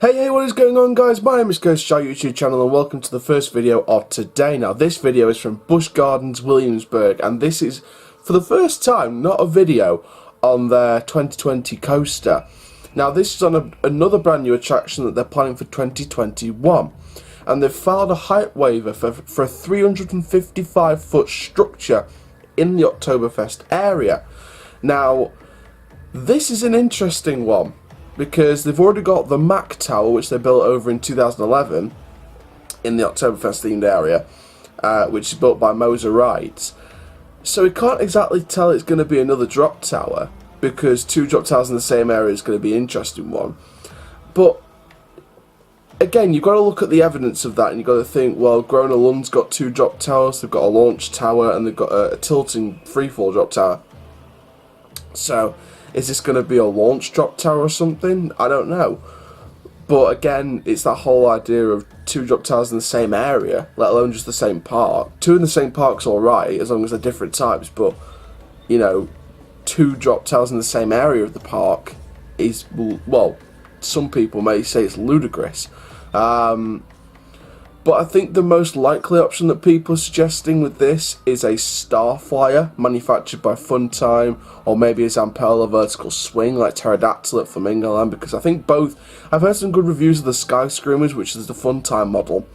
Hey, what is going on, guys? My name is Ghost Shy YouTube channel and welcome to the first video of today. Now, this video is from Busch Gardens Williamsburg, and this is, for the first time, not a video on their 2020 coaster. Now, this is on another brand new attraction that they're planning for 2021, and they've filed a height waiver for a 355-foot structure in the Oktoberfest area. Now, this is an interesting one, because they've already got the Mack Tower, which they built over in 2011 in the Oktoberfest themed area, which is built by Moser Rides. So we can't exactly tell it's going to be another drop tower, because two drop towers in the same area is going to be an interesting one. But again, you've got to look at the evidence of that, and you've got to think, well, Grona Lund's got two drop towers, they've got a launch tower, and they've got a tilting freefall drop tower. So is this going to be a launch drop tower or something? I don't know. But again, it's that whole idea of two drop towers in the same area, let alone just the same park. Two in the same park's alright, as long as they're different types, but, you know, two drop towers in the same area of the park is, well, some people may say it's ludicrous. But I think the most likely option that people are suggesting with this is a Starflyer manufactured by Funtime, or maybe a Zamperla vertical swing like Pterodactyl at Flamingo Land, because I think both. I've heard some good reviews of the Sky Screamers, which is the Funtime model,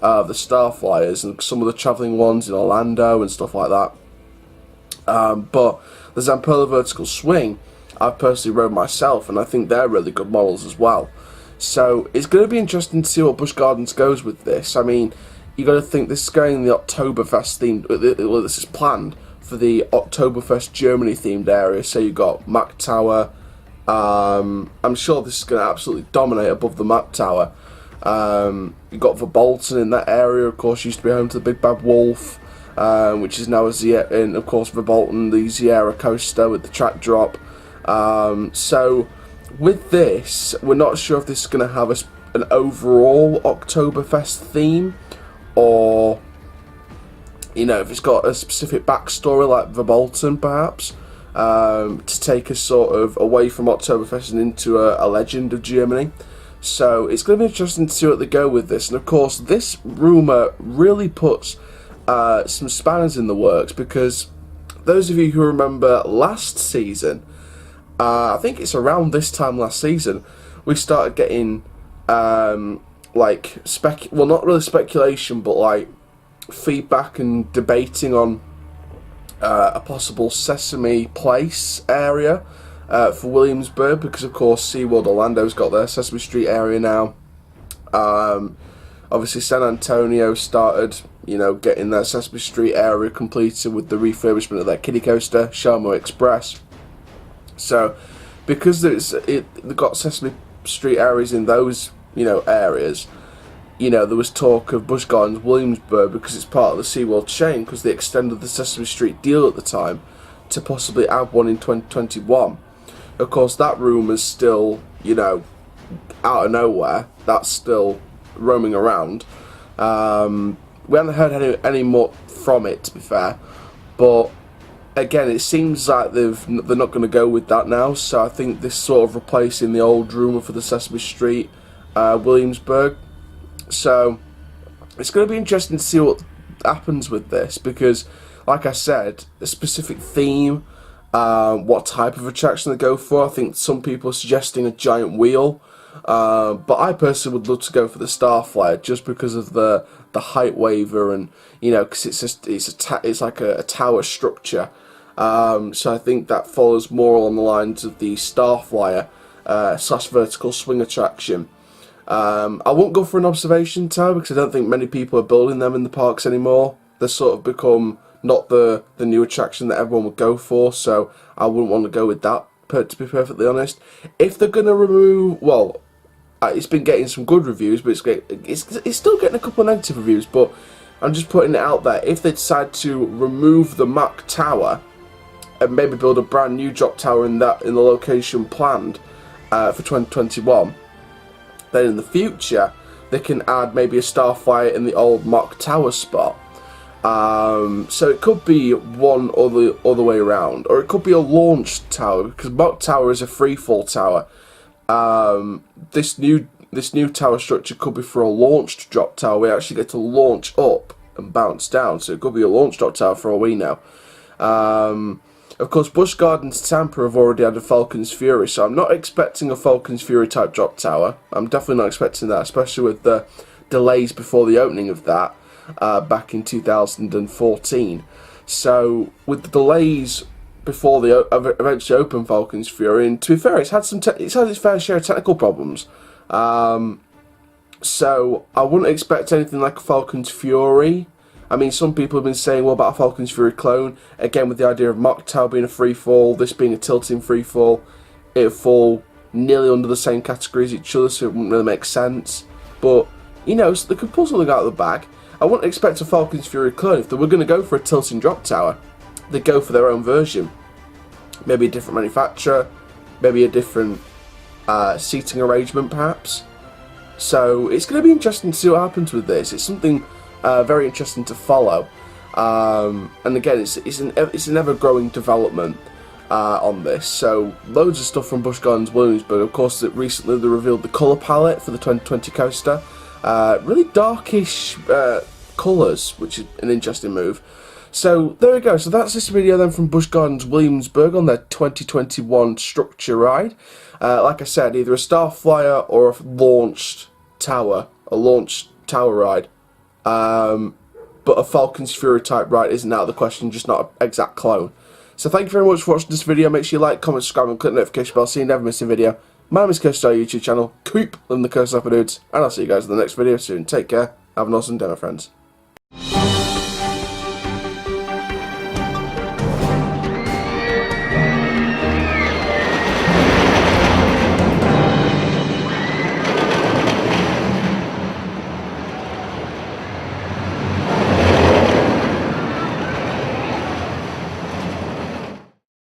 the Starflyers, and some of the travelling ones in Orlando and stuff like that. But the Zamperla vertical swing, I've personally rode myself, and I think they're really good models as well. So it's going to be interesting to see what Busch Gardens goes with this. I mean, you got to think this is going in the Oktoberfest themed. Well, this is planned for the Oktoberfest Germany themed area. So you got Mack Tower. I'm sure this is going to absolutely dominate above the Mack Tower. You got Verbolten in that area. Of course, used to be home to the Big Bad Wolf, which is now and of course Verbolten, the Sierra coaster with the track drop. So with this, we're not sure if this is going to have an overall Oktoberfest theme, or, you know, if it's got a specific backstory like Verbolten, perhaps, to take us sort of away from Oktoberfest and into a legend of Germany. So it's going to be interesting to see what they go with this. And of course, this rumour really puts some spanners in the works, because those of you who remember last season, I think it's around this time last season, we started getting, like, well, not really speculation, but, like, feedback and debating on a possible Sesame Place area for Williamsburg, because, of course, SeaWorld Orlando's got their Sesame Street area now. Obviously, San Antonio started, you know, getting their Sesame Street area completed with the refurbishment of their kiddie coaster, Sharmo Express. So, because they've got Sesame Street areas in those, you know, areas, you know, there was talk of Busch Gardens Williamsburg, because it's part of the SeaWorld chain, because they extended the Sesame Street deal at the time to possibly add one in 2021. Of course, that rumour's still, you know, out of nowhere. That's still roaming around. We haven't heard any more from it, to be fair, but again, it seems like they're not going to go with that now, so I think this sort of replacing the old rumour for the Sesame Street Williamsburg. So it's going to be interesting to see what happens with this, because, like I said, a specific theme, what type of attraction they go for. I think some people are suggesting a giant wheel, but I personally would love to go for the Starflyer, just because of the height waiver, and, you know, because it's like a tower structure. So I think that follows more along the lines of the Starflyer / vertical swing attraction. I won't go for an observation tower, because I don't think many people are building them in the parks anymore. They've sort of become not the new attraction that everyone would go for, so I wouldn't want to go with that, to be perfectly honest. If they're going to remove, well, it's been getting some good reviews, but it's still getting a couple of negative reviews, but I'm just putting it out there. If they decide to remove the Mack Tower and maybe build a brand new drop tower in the location planned for 2021, then in the future they can add maybe a Starflyer in the old Mack Tower spot. So it could be one or the other way around, or it could be a launch tower, because Mack Tower is a freefall tower. This new this new tower structure could be for a launched drop tower. We actually get to launch up and bounce down, so it could be a launch drop tower for all we know. Of course, Busch Gardens Tampa have already had a Falcon's Fury, so I'm not expecting a Falcon's Fury type drop tower. I'm definitely not expecting that, especially with the delays before the opening of that back in 2014. So with the delays before the eventually open Falcon's Fury, and to be fair, it's had its fair share of technical problems. So I wouldn't expect anything like a Falcon's Fury. I mean, some people have been saying, what about a Falcon's Fury clone? Again, with the idea of Mock Tower being a freefall, this being a tilting freefall, it would fall nearly under the same category as each other, so it wouldn't really make sense. But, you know, so they could pull something out of the bag. I wouldn't expect a Falcon's Fury clone. If they were going to go for a tilting drop tower, they'd go for their own version. Maybe a different manufacturer, maybe a different seating arrangement, perhaps. So it's going to be interesting to see what happens with this. It's something very interesting to follow, and again, it's an ever-growing development on this. So loads of stuff from Busch Gardens Williamsburg. Of course, recently they revealed the colour palette for the 2020 coaster. Really darkish colours, which is an interesting move. So there we go. So that's this video then from Busch Gardens Williamsburg on their 2021 structure ride. Like I said, either a Starflyer or a launched tower ride. But a Falcon's Fury type ride isn't out of the question, just not an exact clone. So thank you very much for watching this video. Make sure you like, comment, subscribe, and click the notification bell so you never miss a video. My name is Coaster YouTube channel. Keep living the coast up, dudes, and I'll see you guys in the next video soon. Take care. Have an awesome day, my friends.